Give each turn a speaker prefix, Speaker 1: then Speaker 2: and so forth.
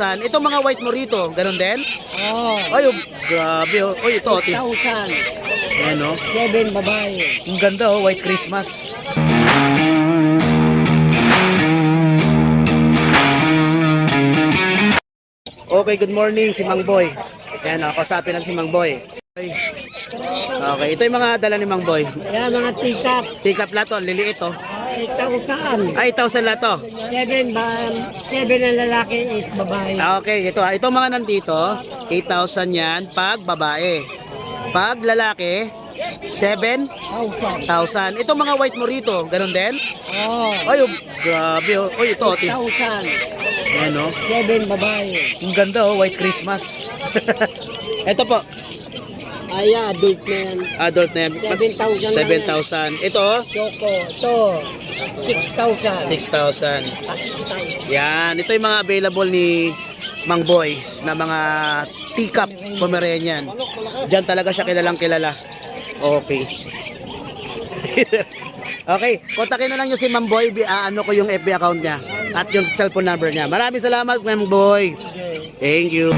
Speaker 1: 7,000. Itong mga white mo rito, ganun din?
Speaker 2: Oo.
Speaker 1: Ay, oh, grabe oh. Oy, ito,
Speaker 2: 6,000.
Speaker 1: Ayan oh.
Speaker 2: 7 babae.
Speaker 1: Ang ganda oh, white Christmas. Okay, good morning si Mang Boy. Ayan oh, kausapin natin si Mang Boy. Okay, ito yung mga dala ni Mang Boy.
Speaker 2: Yan mga tikap.
Speaker 1: Tikap lato, liliit oh.
Speaker 2: 8,000.
Speaker 1: Ay, 8,000 lato.
Speaker 2: 7 ang lalaki, 8 babae.
Speaker 1: Okay, ito ah. Itong mga nandito, 8,000 yan pag babae. Pag lalaki, 7,000.
Speaker 2: 1,000.
Speaker 1: Itong mga white mo rito, ganun din?
Speaker 2: Oo.
Speaker 1: Ay, oh, grabe oh. Oy, ito,
Speaker 2: 1,000.
Speaker 1: ayan oh.
Speaker 2: 7 babae.
Speaker 1: Ang ganda oh, white Christmas. Ito po,
Speaker 2: Ay, adult na yan.
Speaker 1: adult na yan.
Speaker 2: 7,000 lang yan.
Speaker 1: 7,000. Ito,
Speaker 2: Choco, ito. 6,000.
Speaker 1: 6,000. Yan, ito yung mga available ni Mang Boy na mga teacup Pomeranian. Diyan talaga siya kilalang kilala. Okay. Okay, kontakin na lang nyo si Mang Boy. Ano ko yung FB account niya at yung cellphone number niya. Maraming salamat, Mang Boy. Thank you.